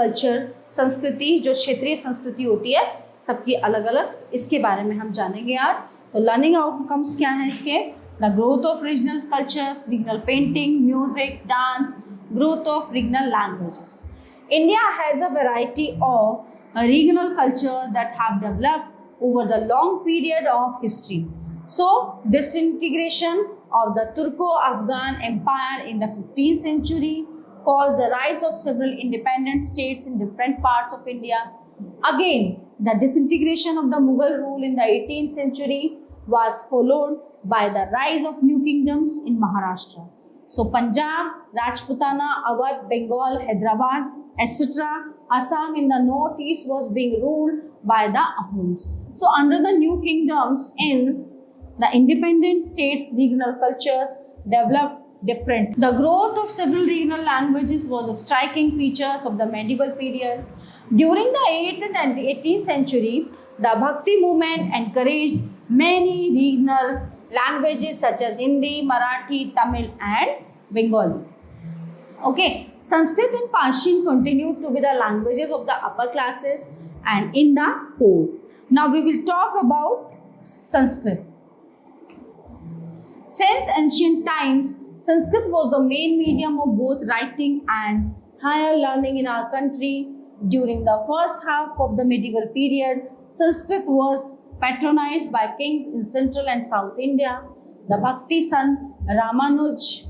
Culture, संस्कृति, जो क्षेत्रीय संस्कृति होती है सबकी अलग अलग, इसके बारे में हम जानेंगे यार। तो लर्निंग आउटकम्स क्या हैं इसके? The growth of regional cultures, regional painting, music, dance, growth of regional languages. India has a variety of regional culture that have developed over the long period of history. So, disintegration of the Turco-Afghan Empire in the 15th century caused the rise of several independent states in different parts of India. Again, the disintegration of the Mughal rule in the 18th century was followed by the rise of new kingdoms in Maharashtra. So Punjab, Rajputana, Awadh, Bengal, Hyderabad, etc. Assam in the northeast was being ruled by the Ahoms. So under the new kingdoms in the independent states, regional cultures developed different. The growth of several regional languages was a striking features of the medieval period. During the 8th and 18th century, the Bhakti movement encouraged many regional languages such as Hindi, Marathi, Tamil and Bengali. Okay, Sanskrit and Persian continued to be the languages of the upper classes and in the poor. Now we will talk about Sanskrit. Since ancient times, Sanskrit was the main medium of both writing and higher learning in our country. During the first half of the medieval period, Sanskrit was patronized by kings in central and south India. The Bhakti Sant Ramanuj,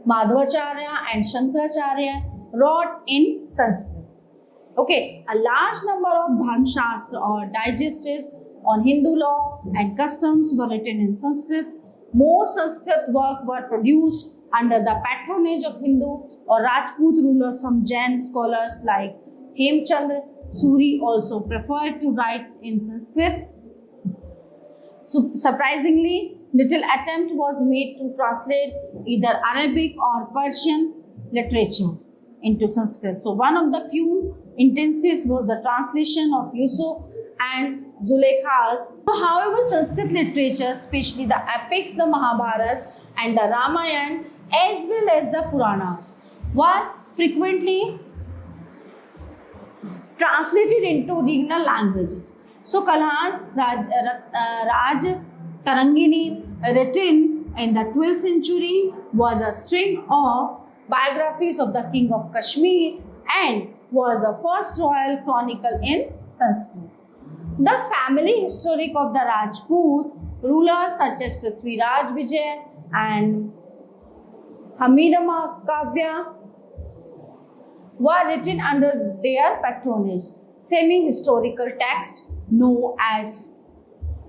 Madhvacharya and Shankaracharya wrote in Sanskrit. Okay, a large number of Dharmashastra or digests on Hindu law and customs were written in Sanskrit. Most Sanskrit works were produced under the patronage of Hindu or Rajput rulers. Some Jain scholars like Hemchandra Suri also preferred to write in Sanskrit. So, surprisingly, little attempt was made to translate either Arabic or Persian literature into Sanskrit. So, one of the few instances was the translation of Yusuf and Zulekha's. So, however, Sanskrit literature, especially the epics, the Mahabharata and the Ramayana, as well as the Puranas, were frequently translated into regional languages. So Kalhas Raj Tarangini, written in the 12th century, was a string of biographies of the king of Kashmir and was the first royal chronicle in Sanskrit. The family historic of the Rajput rulers such as Prithviraj Vijay and Hamidama Kavya were written under their patronage. Semi-historical texts known as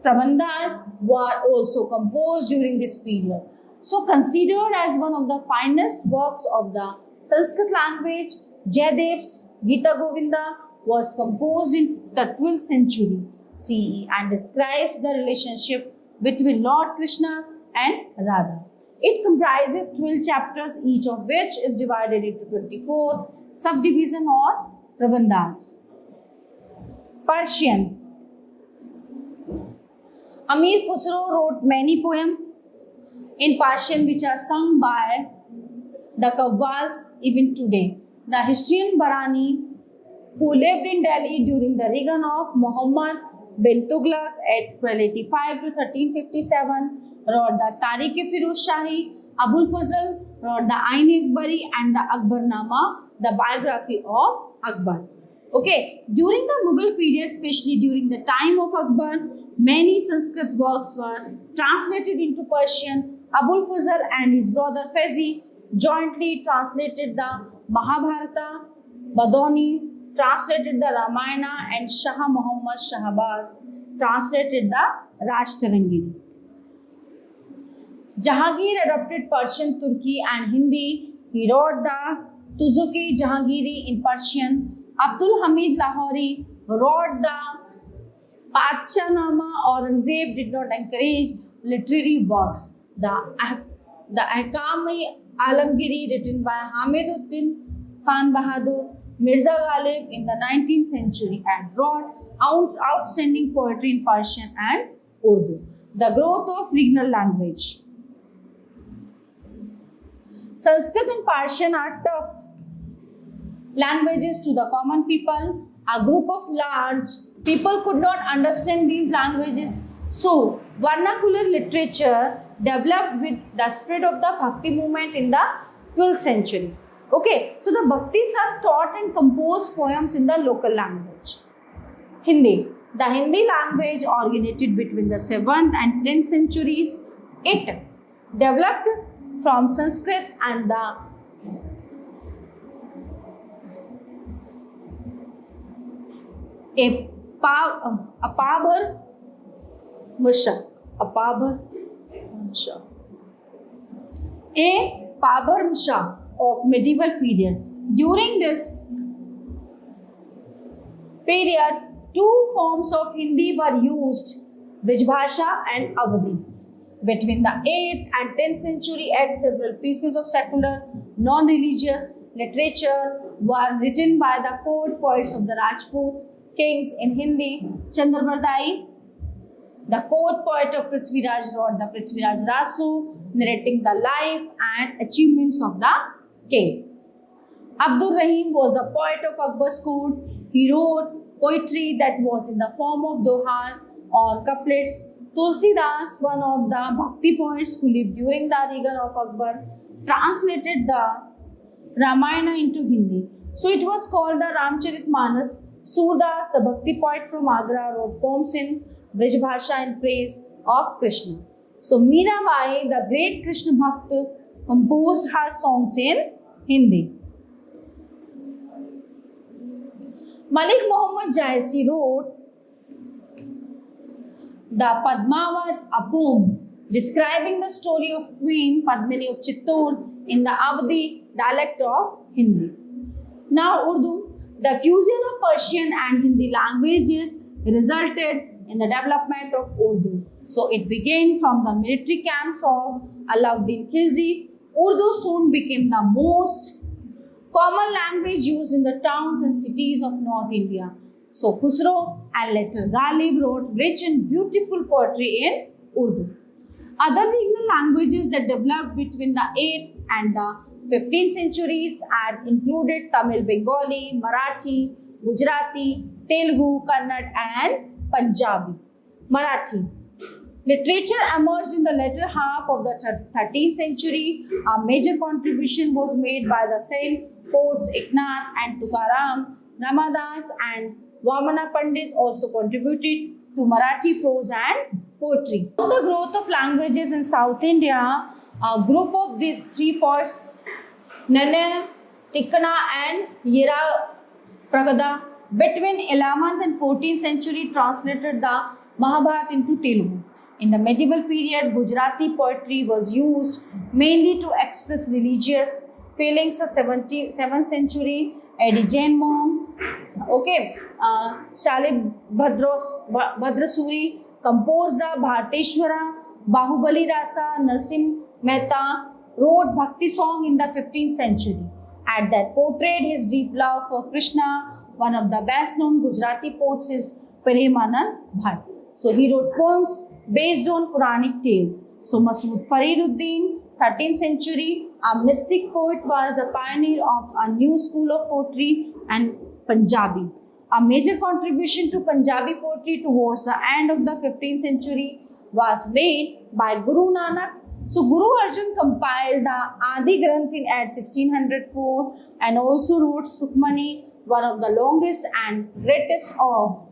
Prabandhas were also composed during this period. So considered as one of the finest works of the Sanskrit language, Jayadev's Gita Govinda was composed in the 12th century CE and describes the relationship between Lord Krishna and Radha. It comprises 12 chapters, each of which is divided into 24 subdivisions or Prabandhas. Persian. Amir Khusro wrote many poems in Persian which are sung by the Qawwals even today. The historian Barani, who lived in Delhi during the reign of Muhammad bin Tughlaq at 1285 to 1357, wrote the Tariq-e-Firoz Shahi. Abul Fazl wrote the Ain-e-Akbari and the Akbarnama, the biography of Akbar. Okay, during the Mughal period, especially during the time of Akbar, many Sanskrit works were translated into Persian. Abul Fazl and his brother Faizi jointly translated the Mahabharata. Badoni translated the Ramayana and Shah Muhammad Shahabad translated the Rajtarangini. Jahangir adopted Persian, Turki and Hindi. He wrote the Tuzuki Jahangiri in Persian. Abdul Hamid Lahori wrote the Padshahnama. Aurangzeb did not encourage literary works. The Ahkam-e-Alamgiri written by Hamiduddin Khan Bahadur Mirza Ghalib in the 19th century and wrote outstanding poetry in Persian and Urdu. The growth of regional language. Sanskrit and Persian are tough languages to the common people. A group of large people could not understand these languages. So, vernacular literature developed with the spread of the Bhakti movement in the 12th century. Okay, so the Bhaktis are taught and composed poems in the local language. Hindi. The Hindi language originated between the 7th and 10th centuries. It developed from Sanskrit and the Apabhar Musha. A Pabharsha of medieval period. During this period, two forms of Hindi were used, Brijbhasha and Awadhi. Between the 8th and 10th century, several pieces of secular, non-religious literature were written by the court poets of the Rajputs, kings in Hindi. Chandrabardai, the court poet of Prithviraj, wrote the Prithviraj Rasu, narrating the life and achievements of the king. Abdul Rahim was the poet of Akbar's court. He wrote poetry that was in the form of dohas or couplets. Tulsidas, one of the Bhakti poets who lived during the reign of Akbar, translated the Ramayana into Hindi. So it was called the Ramcharitmanas. Surdas, the Bhakti poet from Agra, wrote poems in Brijbhasha in praise of Krishna. So Mirabai, the great Krishna Bhakt, composed her songs in Hindi. Malik Muhammad Jaisi wrote the Padmavat, a poem describing the story of Queen Padmini of Chittor in the Awadhi dialect of Hindi. Now Urdu. The fusion of Persian and Hindi languages resulted in the development of Urdu. So it began from the military camps of Alauddin Khilji. Urdu soon became the most common language used in the towns and cities of North India. So Khusro and later Ghalib wrote rich and beautiful poetry in Urdu. Other regional languages that developed between the 8th and the 15th centuries had included Tamil, Bengali, Marathi, Gujarati, Telugu, Kannada and Punjabi. Marathi. Literature emerged in the latter half of the 13th century. A major contribution was made by the same poets Eknath and Tukaram. Ramadas and Vamana Pandit also contributed to Marathi prose and poetry. With the growth of languages in South India, a group of the three poets Nana, Tikkana and Yera Pragada between 11th and 14th century translated the Mahabharata into Telugu. In the medieval period, Gujarati poetry was used mainly to express religious feelings. The 7th century, Eddie Jain Monk, Shalib Bhadrasuri composed the Bharteshwara, Bahubali Rasa, Narsim Mehta wrote Bhakti song in the 15th century and that portrayed his deep love for Krishna. One of the best known Gujarati poets is Premanand Bhatt. So he wrote poems based on Quranic tales. So Masood Fariduddin, 13th century, a mystic poet, was the pioneer of a new school of poetry and Punjabi. A major contribution to Punjabi poetry towards the end of the 15th century was made by Guru Nanak. So Guru Arjan compiled the Adi Granth in at 1604 and also wrote Sukhmani, one of the longest and greatest of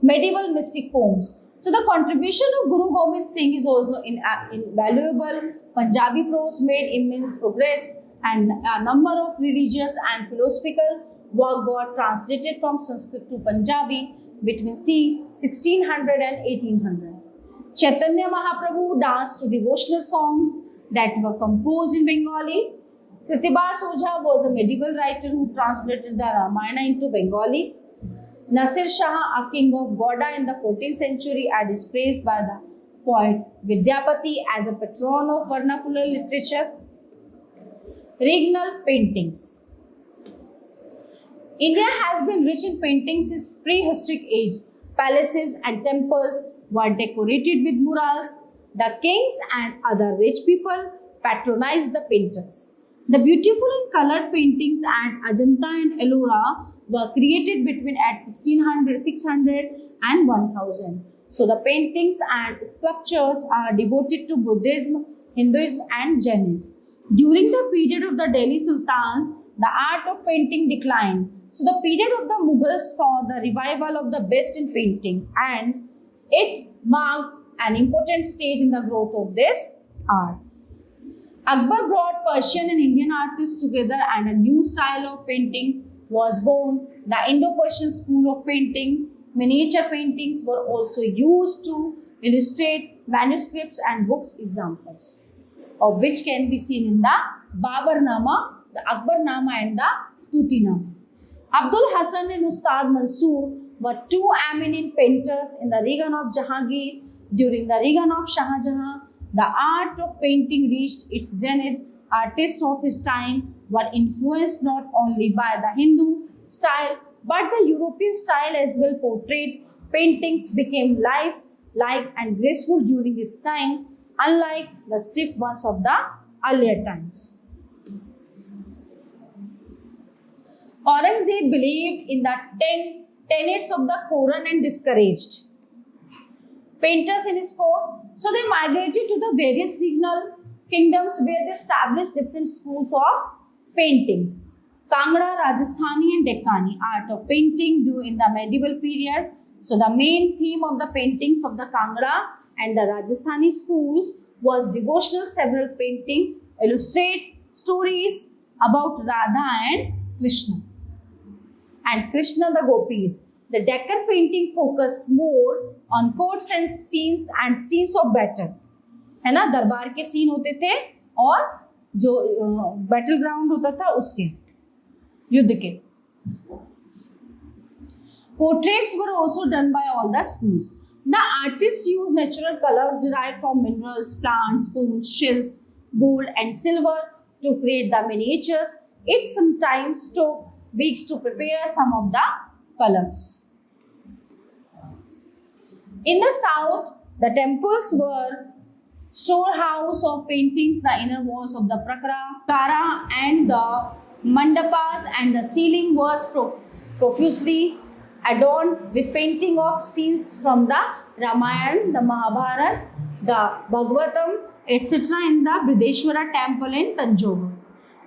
medieval mystic poems. So the contribution of Guru Gobind Singh is also invaluable. Punjabi prose made immense progress and a number of religious and philosophical work got translated from Sanskrit to Punjabi between c. 1600 and 1800. Chaitanya Mahaprabhu danced to devotional songs that were composed in Bengali. Kritibas Ojha was a medieval writer who translated the Ramayana into Bengali. Nasir Shah, a king of Goda in the 14th century, is praised by the poet Vidyapati as a patron of vernacular literature. Regional paintings. India has been rich in paintings since prehistoric age. Palaces and temples were decorated with murals. The kings and other rich people patronized the painters. The beautiful and colored paintings at Ajanta and Ellora were created between at 1600, 600 and 1000. So the paintings and sculptures are devoted to Buddhism, Hinduism and Jainism. During the period of the Delhi Sultans, the art of painting declined. So the period of the Mughals saw the revival of the best in painting, and it marked an important stage in the growth of this art. Akbar brought Persian and Indian artists together, and a new style of painting was born, the Indo-Persian school of painting. Miniature paintings were also used to illustrate manuscripts and books examples, of which can be seen in the Babarnama, the Akbarnama and the Tutinama. Abdul Hasan and Ustad Mansoor were two eminent painters in the reign of Jahangir. During the reign of Shah Jahan, the art of painting reached its zenith. Artists of his time were influenced not only by the Hindu style but the European style as well. Portrait paintings became lifelike and graceful during his time, unlike the stiff ones of the earlier times. Aurangzeb believed in the 10 tenets of the Quran and discouraged painters in his court. So they migrated to the various regional kingdoms where they established different schools of paintings. Kangra, Rajasthani and Deccani art of painting due in the medieval period. So the main theme of the paintings of the Kangra and the Rajasthani schools was devotional. Several paintings illustrate stories about Radha and Krishna the gopis. The Deccan painting focused more on courts and scenes of battle. है ना, दरबार के scene होते थे और जो battle ground होता था उसके युद्ध के. Portraits were also done by all the schools. The artists used natural colors derived from minerals, plants, stones, shells, gold and silver to create the miniatures. It sometimes took weeks to prepare some of the colors. In the south, the temples were storehouse of paintings. The inner walls of the prakara and the mandapas and the ceiling was profusely adorned with painting of scenes from the Ramayana, the Mahabharata, the Bhagavatam, etc. in the Brideshwara temple in Tanjore.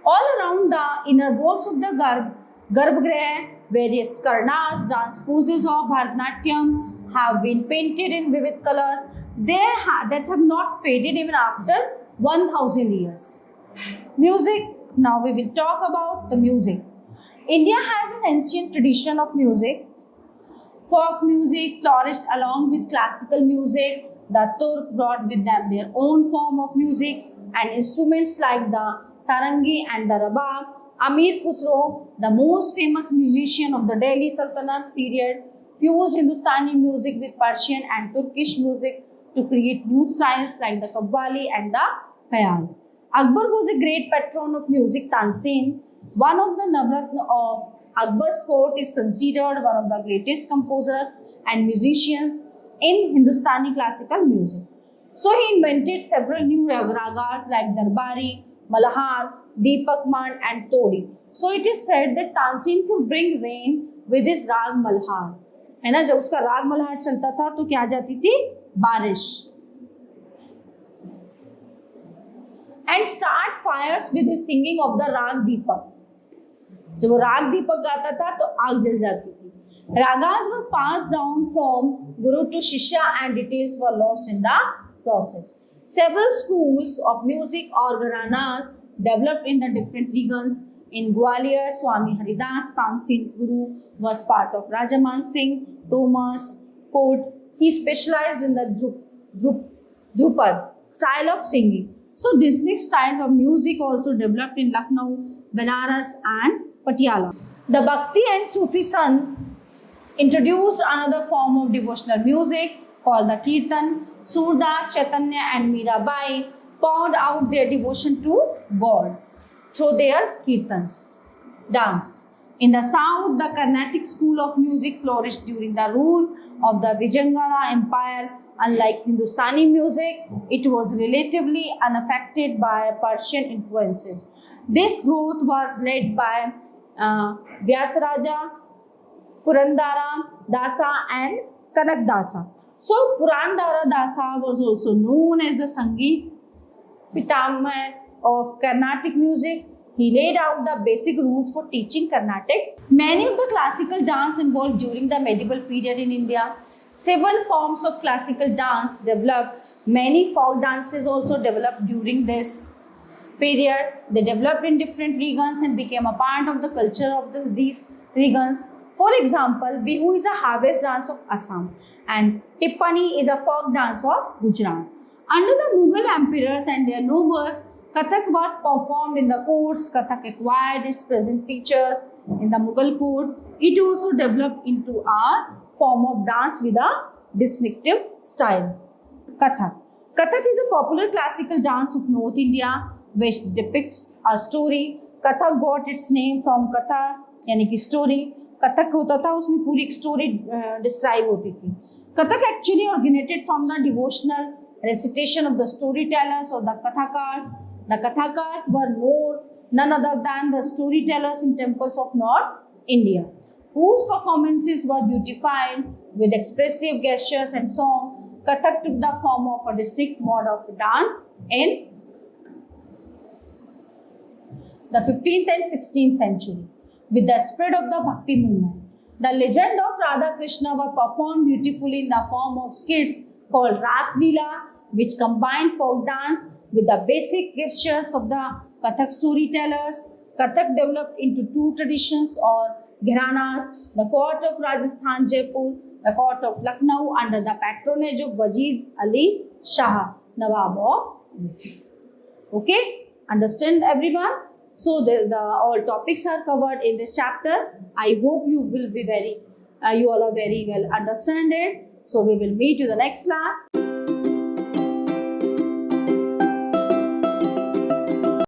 All around the inner walls of the Garbhagriha, various karnas, dance poses of Bharatanatyam have been painted in vivid colors that have not faded even after 1000 years. Music. Now we will talk about the music. India has an ancient tradition of music. Folk music flourished along with classical music. The Turk brought with them their own form of music and instruments like the sarangi and the rabab. Amir Khusro, the most famous musician of the Delhi Sultanate period, fused Hindustani music with Persian and Turkish music to create new styles like the Qawwali and the Khayal. Akbar was a great patron of music. Tansen, one of the Navratna of Akbar's court, is considered one of the greatest composers and musicians in Hindustani classical music. So he invented several new ragas like Darbari, Malhar, Deepak Mand and Todi. So it is said that Tansen could bring rain with his rag Malhar. है ना, जब उसका राग मल्हार चलता था तो क्या जाती थी बारिश. And start fires with his singing of the राग दीपक. जब वो राग दीपक गाता था तो आग जल जाती थी. Ragas were passed down from guru to shishya and details were lost in the process. Several schools of music or gharanas developed in the different regions. In Gwalior, Swami Haridas, Tansen's guru, was part of Rajaman Singh Thomas court. He specialized in the Drupad style of singing. So distinct styles of music also developed in Lucknow, Banaras and Patiala. The Bhakti and Sufi son introduced another form of devotional music called the Kirtan. Surdas, Chaitanya and Mirabai poured out their devotion to God through their kirtans, dance. In the south, the Carnatic school of music flourished during the rule of the Vijayanagar Empire. Unlike Hindustani music, it was relatively unaffected by Persian influences. This growth was led by Vyasaraja, Purandara Dasa and Kanak Dasa. So Purandara Dasa was also known as the Sangeet Pitama of Carnatic music. He laid out the basic rules for teaching Carnatic. Many of the classical dance involved during the medieval period in India. Several forms of classical dance developed. Many folk dances also developed during this period. They developed in different regions and became a part of the culture of these regions. For example, Bihu is a harvest dance of Assam and Tippani is a folk dance of Gujarat. Under the Mughal emperors and their nobles, Kathak was performed in the courts. Kathak acquired its present features in the Mughal court. It also developed into a form of dance with a distinctive style. Kathak. Kathak is a popular classical dance of North India which depicts a story. Kathak got its name from Katha यानी कि story. Kathak होता था उसमें पूरी एक story describe होती थी. Kathak actually originated from the devotional recitation of the storytellers or the kathakars. The kathakars were none other than the storytellers in temples of North India, whose performances were beautified with expressive gestures and song. Kathak took the form of a distinct mode of dance in the 15th and 16th century. With the spread of the Bhakti movement, the legend of Radha Krishna were performed beautifully in the form of skits called Ras Leela, which combined folk dance with the basic gestures of the Kathak storytellers. Kathak developed into two traditions or gharanas, the court of Rajasthan Jaipur, the court of Lucknow under the patronage of Wazir Ali Shah, Nawab of. Okay, understand everyone? So the all topics are covered in this chapter. I hope you will be you all are very well understand it. So we will meet you the next class.